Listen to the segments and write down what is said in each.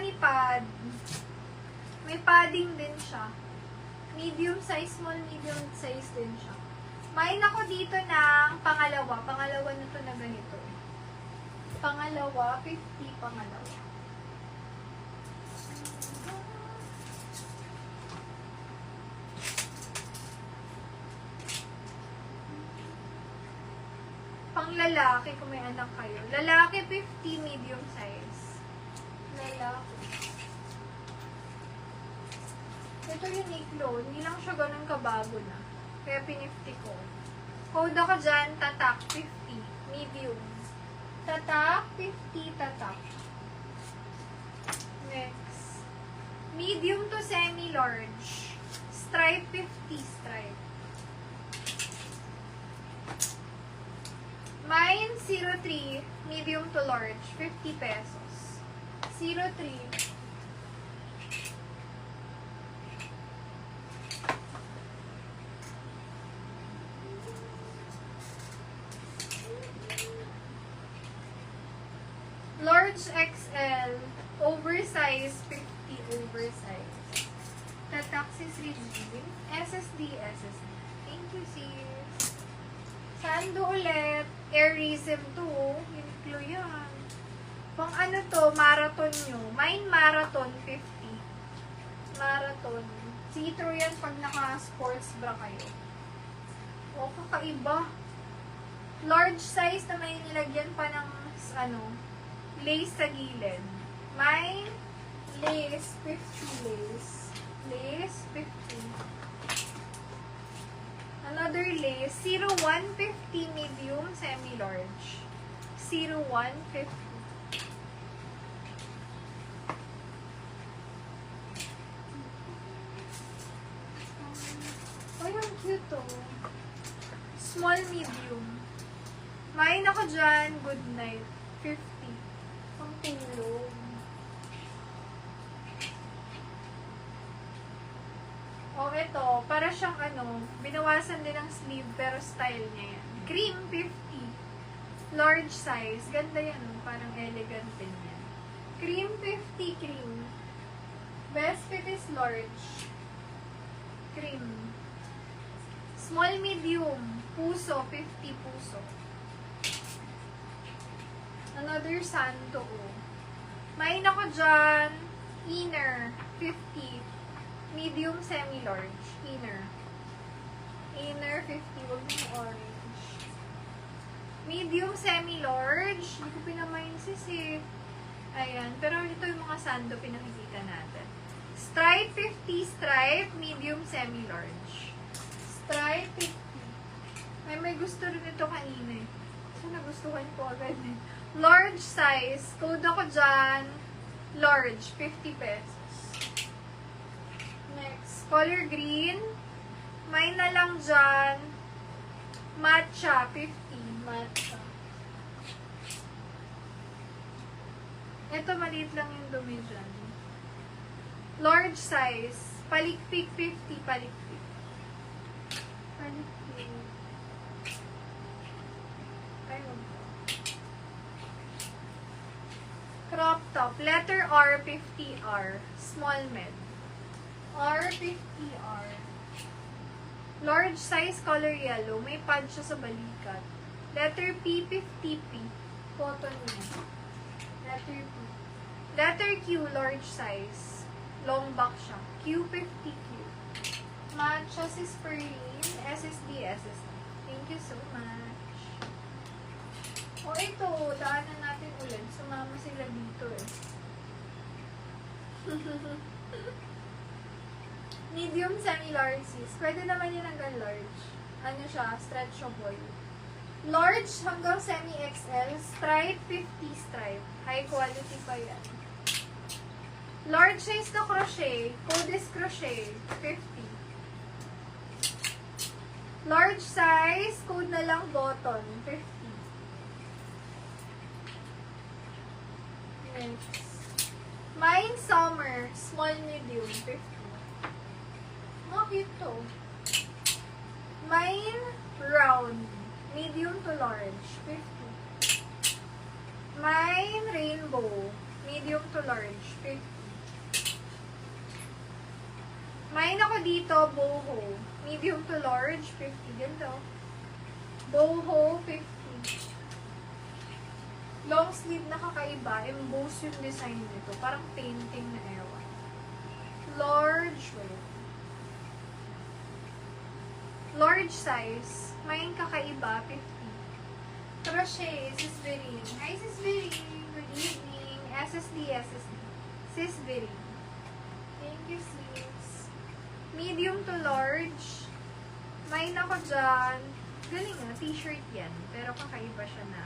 ni pad. May padding din siya. Medium size, small, medium size din siya. Main ako dito ng pangalawa. Pangalawa na to na ganito. Pangalawa, 50 pangalawa. Pang lalaki, kung may anak kayo. Lalaki, 50, medium size. Lalaki. Ito Uniqlo. Hindi lang siya ganun kabago na. Kaya pinifty ko. Code ako dyan, tatak, 50. Medium. Tatak, 50, tatak. Next. Medium to semi-large. Stripe, 50, stripe. Mine, 03, medium to large, 50 pesos. 03. Large XL, oversize, 50 oversize. Tataxis Regime, SSD. Thank you, sis. Sando ulit. Airism 2. Uniqlo yan. Pang ano to, marathon nyo. Mine marathon, 50. Marathon. See-through yan pag naka-sports bra kayo. O, kakaiba. Large size na may nilagyan pa ng, lace sa gilid. Mine, lace, 50 lace. Lace, 50. Another lace, 0150 medium, semi-large. 0150. Oh, yung cute to. Small, medium. Main ako dyan, good night. 50. Ang tulong. Oh, ito, para siyang binawasan din ng sleeve, pero style niya yan. Cream, 50. Large size. Ganda yan, parang elegant din yan. Cream, 50, cream. Best fit is large. Cream. Small, medium. Puso, 50 puso. Another Santo. Main ako dyan. Inner, 50. Medium, semi-large. Inner. Inner, 50. Huwag mo orange. Medium, semi-large. Hindi ko pinamain sis eh. Ayan. Pero ito yung mga sando pinakikita natin. Stripe, 50. Stripe, medium, semi-large. Stripe, 50. May gusto rin ito kanina eh. So, nagustuhan ko agad eh. Large size. Code ako dyan. Large, 50 pesos. Next, color green. May na lang dyan. Matcha, 50. Matcha. Ito, maliit lang yung dumi dyan. Large size. Palikpik, 50. Palikpik. Palikpik. Ayun. Crop top. Letter R, 50R. Small med. R50R. Large size, color yellow. May pad siya sa balikat. Letter P, 50P. Cotton niya. Letter P. Letter Q, large size. Long back siya. Q50Q. Matcha si Sperline. SSD. Thank you so much. O ito, daanan natin ulit. Sumama sila dito eh. Medium, semi-large sis. Pwede naman yun hanggang large. Ano siya? Stretchable. Large hanggang semi-XL. Stripe, 50 stripe. High quality pa yan. Large size na crochet. Code is crochet. 50. Large size. Code na lang button. 50. Next. Mine summer. Small, medium. 50. Cute to. Mine, round. Medium to large. 50. Mine, rainbow. Medium to large. 50. Main ako dito, boho. Medium to large, 50. Ganito. Boho, 50. Long sleeve na kakaiba. Emboss yung design nito. Parang painting na ewan. Large, wait. Large size. Main kakaiba, 50. Crochet, Sis Bering. Hi, Sis Bering. Good evening. SSD. Sis Bering. Thank you, sis. Medium to large. Main ako dyan. Galing nga, t-shirt yan. Pero kakaiba siya na.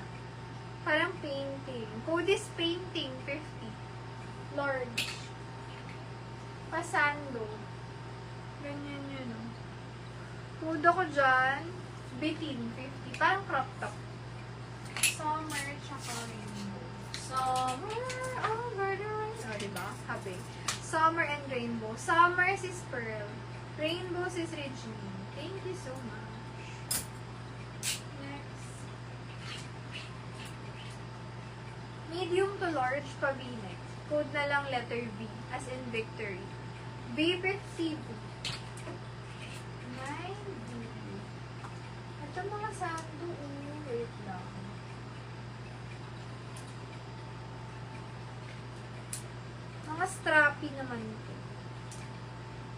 Parang painting. Code is painting, 50. Large. Pasando. Ganyan yun, no? Code ako dyan. Bitin, 50. Parang crop top. Summer, tsaka rainbow. Summer over the rainbow. Oh, diba? Habi. Summer and rainbow. Summer sis Pearl. Rainbow sis Regine. Thank you so much. Next. Medium to large pa V-neck. Code na lang letter V. As in victory. Favorite Cebu. My V. Ito mga sando. Wait lang. Mga strappy naman ito.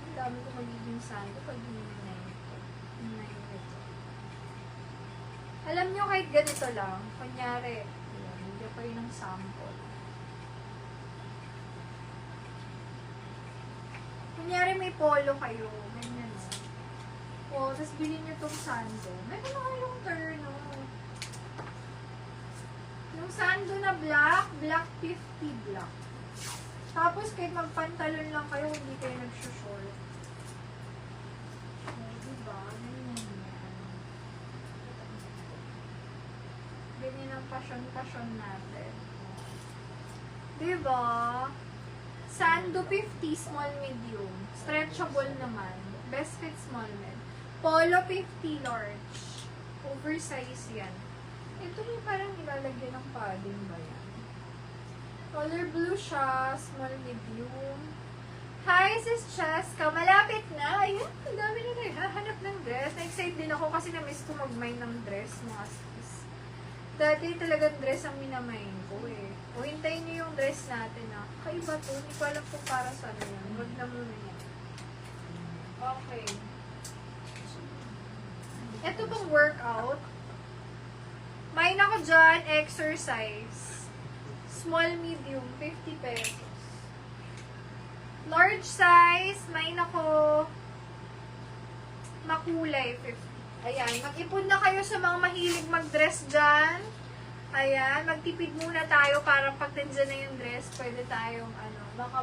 Ang dami ko magiging sando pag hinay ito. Alam nyo, kahit ganito lang, kunyari, hindi pa yun ng sample. Kunyari may polo kayo, ganyan o. O, tapos bilhin nyo itong sando. Meron na kayong turn, o. Yung sando na black, black 50 black. Tapos, kahit magpantalon lang kayo, hindi kayo nagsushort. Oh, diba? Ganyan yan. Ganyan ang passion-passion natin. Diba? Sando 50, small medium. Stretchable naman. Best fit small med. Polo 50, large. Oversize yan. Ito yung parang ilalagyan ng padding ba yan? Color blue siya, small medium. Hi, sis Cheska. Malapit na. Ayun, ang dami na naghahanap ng dress. Na-excite din ako kasi na-miss ko mag-mine ng dress, mga sis. Dati talagang dress ang minamain ko eh. O, hintayin niyo yung dress natin ah. Kaiba to. Hindi ko alam kung para sa ano yan. Huwag na muna yan. Okay. Ito pang workout. Mine ako dyan, exercise. Small, medium, 50 pesos. Large size, mine ako makulay, 50. Ayan, mag-ipon na kayo sa mga mahilig mag-dress dyan. Ayan, magtipid muna tayo para pag nandiyan na yung dress, pwede tayong, baka